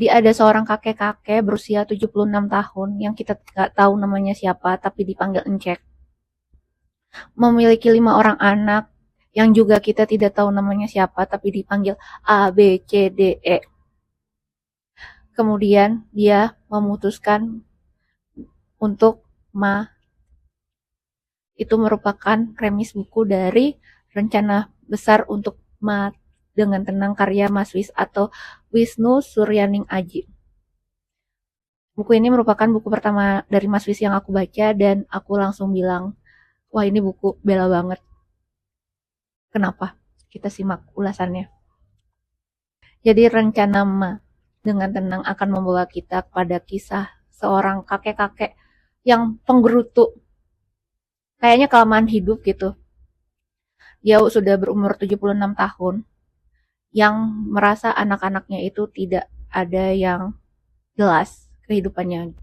Dia ada seorang kakek-kakek berusia 76 tahun yang kita nggak tahu namanya siapa tapi dipanggil Encek. Memiliki 5 orang anak yang juga kita tidak tahu namanya siapa tapi dipanggil A, B, C, D, E. Kemudian dia memutuskan untuk itu merupakan premis buku dari Rencana Besar untuk dengan Tenang karya Mas Wis atau Wisnu Suryaning Aji. Buku ini merupakan buku pertama dari Mas Wis yang aku baca dan aku langsung bilang, wah ini buku bela banget. Kenapa? Kita simak ulasannya. Jadi rencana dengan tenang akan membawa kita pada kisah seorang kakek-kakek yang penggerutu. Kayaknya kelamaan hidup gitu. Dia sudah berumur 76 tahun yang merasa anak-anaknya itu tidak ada yang jelas kehidupannya.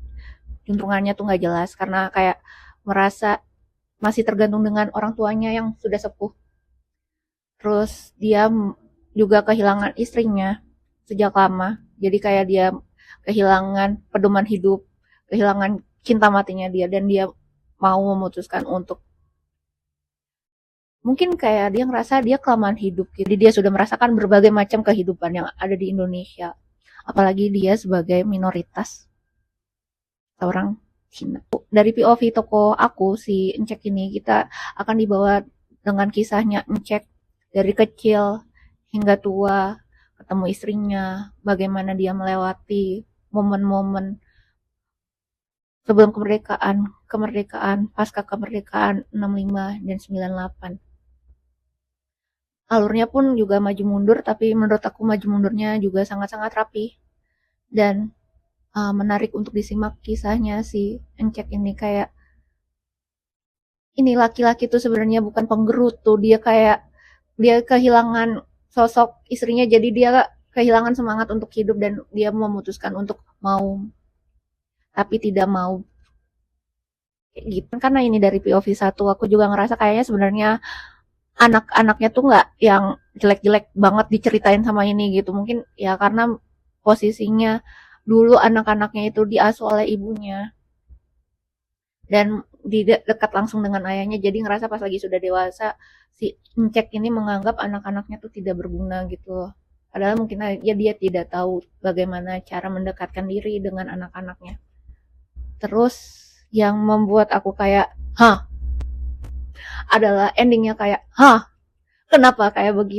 Juntrungannya tuh nggak jelas karena kayak merasa masih tergantung dengan orang tuanya yang sudah sepuh. Terus dia juga kehilangan istrinya sejak lama. Jadi kayak dia kehilangan pedoman hidup, kehilangan cinta matinya dia dan dia mau memutuskan untuk mungkin kayak dia ngerasa dia kelamaan hidup gitu. Jadi dia sudah merasakan berbagai macam kehidupan yang ada di Indonesia. Apalagi dia sebagai minoritas orang Cina. Dari POV toko aku si Encek ini kita akan dibawa dengan kisahnya Encek dari kecil hingga tua, ketemu istrinya, bagaimana dia melewati momen-momen sebelum kemerdekaan, kemerdekaan, pasca kemerdekaan 65 dan 98. Alurnya pun juga maju mundur, tapi menurut aku maju mundurnya juga sangat-sangat rapi dan menarik untuk disimak kisahnya si Encek ini. Kayak ini laki-laki tuh sebenarnya bukan penggerutu, dia kayak dia kehilangan sosok istrinya, jadi dia kehilangan semangat untuk hidup dan dia memutuskan untuk mau tapi tidak mau kayak gitu. Karena ini dari POV 1 aku juga ngerasa kayaknya sebenarnya anak-anaknya tuh nggak yang jelek-jelek banget diceritain sama ini gitu. Mungkin ya karena posisinya dulu anak-anaknya itu diasuh oleh ibunya dan di dekat langsung dengan ayahnya, jadi ngerasa pas lagi sudah dewasa si Encek ini menganggap anak-anaknya tuh tidak berguna gitu loh. Padahal mungkin aja dia tidak tahu bagaimana cara mendekatkan diri dengan anak-anaknya. Terus yang membuat aku kayak hah adalah endingnya kayak hah kenapa kayak begitu.